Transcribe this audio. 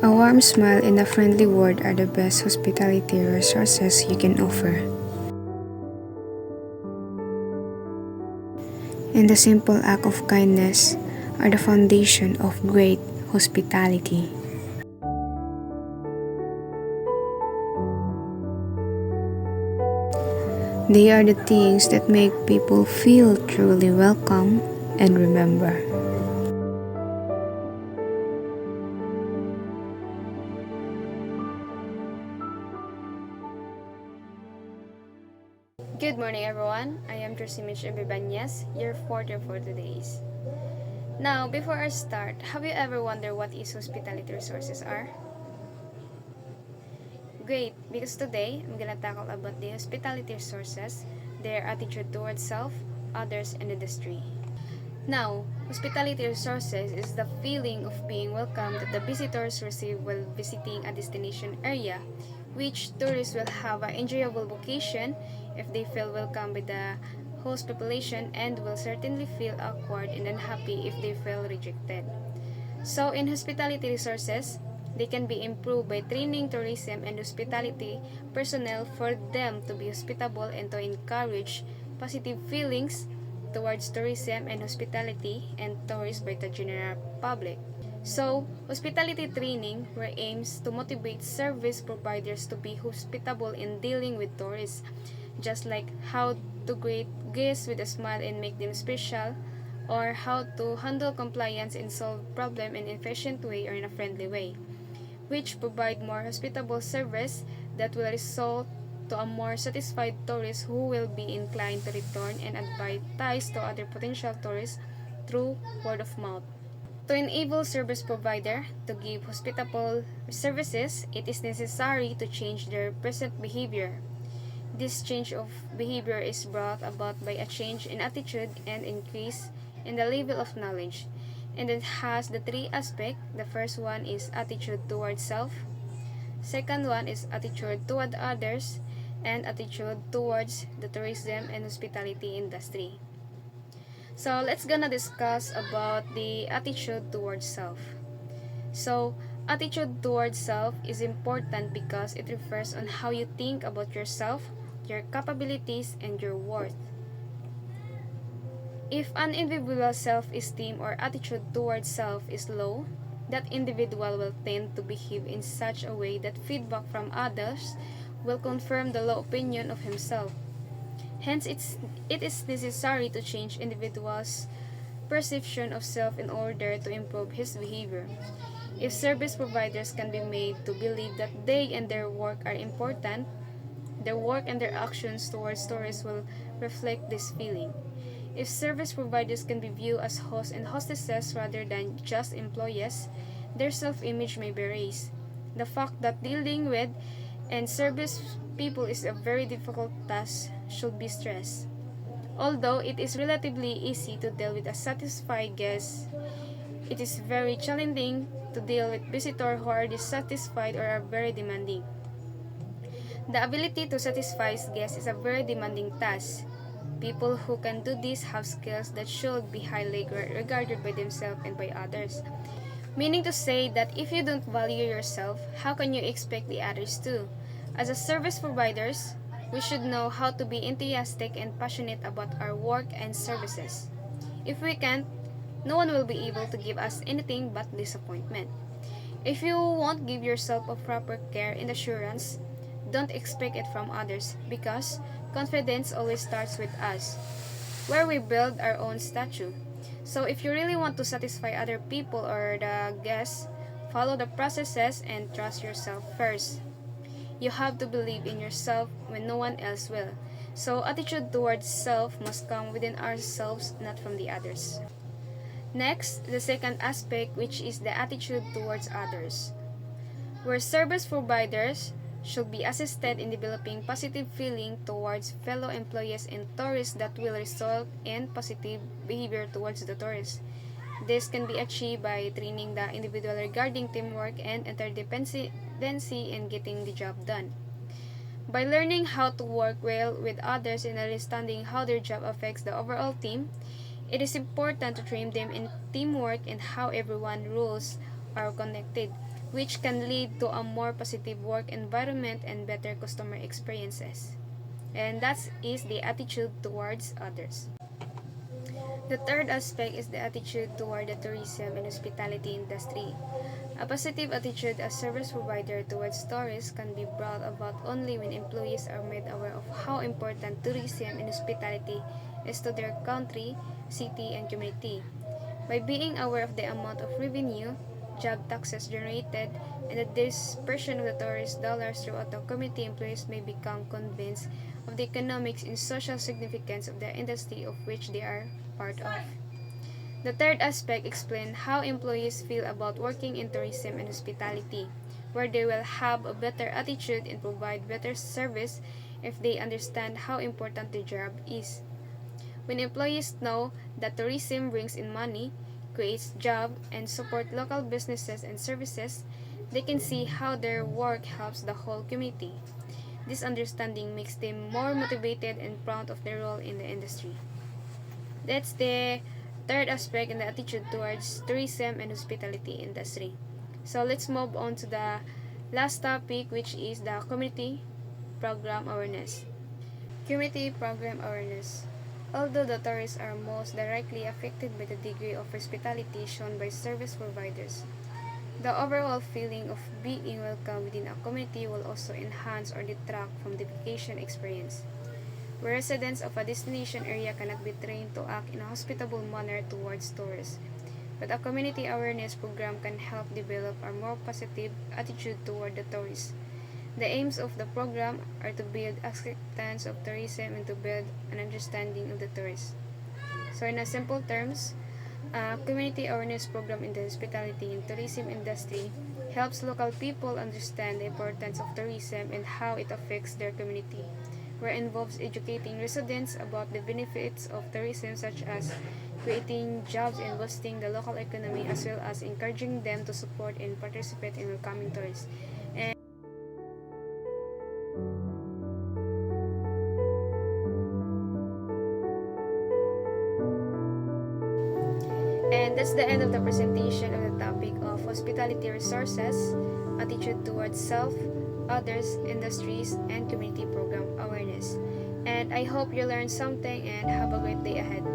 A warm smile and a friendly word are the best hospitality resources you can offer. And the simple act of kindness are the foundation of great hospitality. They are the things that make people feel truly welcome and remember. Good morning, everyone. I am Tersimich Ibanez, your porter for today's. Now, before I start, have you ever wondered what is hospitality resources are? Great, because today I'm gonna tackle about the hospitality resources, their attitude towards self, others, and industry. Now, hospitality resources is the feeling of being welcome that the visitors receive while visiting a destination area, which tourists will have an enjoyable vacation if they feel welcome by the host population and will certainly feel awkward and unhappy if they feel rejected. So, in hospitality resources, they can be improved by training tourism and hospitality personnel for them to be hospitable and to encourage positive feelings towards tourism and hospitality and tourists by the general public. So, hospitality training where aims to motivate service providers to be hospitable in dealing with tourists, just like how to greet guests with a smile and make them special, or how to handle compliance and solve problem in an efficient way or in a friendly way, which provide more hospitable service that will result to a more satisfied tourist who will be inclined to return and advertise to other potential tourists through word of mouth. To enable service provider to give hospitable services, it is necessary to change their present behavior. This change of behavior is brought about by a change in attitude and increase in the level of knowledge. And it has the three aspects. The first one is attitude towards self. Second one is attitude toward others and attitude towards the tourism and hospitality industry. So let's gonna discuss about the attitude towards self. So attitude towards self is important because it refers on how you think about yourself, your capabilities, and your worth. If an individual's self-esteem or attitude towards self is low, that individual will tend to behave in such a way that feedback from others will confirm the low opinion of himself. Hence, it is necessary to change individuals' perception of self in order to improve his behavior. If service providers can be made to believe that they and their work are important, their work and their actions towards tourists will reflect this feeling. If service providers can be viewed as hosts and hostesses rather than just employees, their self-image may be raised. The fact that dealing with and service people is a very difficult task should be stressed. Although it is relatively easy to deal with a satisfied guest, it is very challenging to deal with visitors who are dissatisfied or are very demanding. The ability to satisfy guests is a very demanding task. People who can do this have skills that should be highly regarded by themselves and by others. Meaning to say that if you don't value yourself, how can you expect the others to? As a service providers, we should know how to be enthusiastic and passionate about our work and services. If we can't, no one will be able to give us anything but disappointment. If you won't give yourself a proper care and assurance, don't expect it from others because confidence always starts with us, where we build our own statue. So if you really want to satisfy other people or the guests, follow the processes and trust yourself first. You have to believe in yourself when no one else will. So attitude towards self must come within ourselves, not from the others. Next, the second aspect, which is the attitude towards others, where service providers should be assisted in developing positive feeling towards fellow employees and tourists that will result in positive behavior towards the tourists. This can be achieved by training the individual regarding teamwork and interdependency in getting the job done. By learning how to work well with others and understanding how their job affects the overall team, it is important to train them in teamwork and how everyone rules are connected. which can lead to a more positive work environment and better customer experiences. And that is the attitude towards others. The third aspect is the attitude toward the tourism and hospitality industry. A positive attitude as service provider towards tourists can be brought about only when employees are made aware of how important tourism and hospitality is to their country, city, and community. By being aware of the amount of revenue, job taxes generated, and the dispersion of the tourist dollars throughout the community, employees may become convinced of the economic and social significance of the industry of which they are part of. The third aspect explains how employees feel about working in tourism and hospitality, where they will have a better attitude and provide better service if they understand how important the job is. When employees know that tourism brings in money, creates jobs, and support local businesses and services, they can see how their work helps the whole community. This understanding makes them more motivated and proud of their role in the industry. That's the third aspect in the attitude towards tourism and hospitality industry. So let's move on to the last topic, which is the community program awareness. Community program awareness. Although the tourists are most directly affected by the degree of hospitality shown by service providers, the overall feeling of being welcome within a community will also enhance or detract from the vacation experience. Where residents of a destination area cannot be trained to act in a hospitable manner towards tourists, but a community awareness program can help develop a more positive attitude toward the tourists. The aims of the program are to build acceptance of tourism and to build an understanding of the tourists. So in a simple terms, a community awareness program in the hospitality and tourism industry helps local people understand the importance of tourism and how it affects their community, where it involves educating residents about the benefits of tourism such as creating jobs and boosting the local economy as well as encouraging them to support and participate in welcoming tourists. And that's the end of the presentation of the topic of hospitality resources, attitude towards self, others, industries, and community program awareness. And I hope you learned something and have a great day ahead.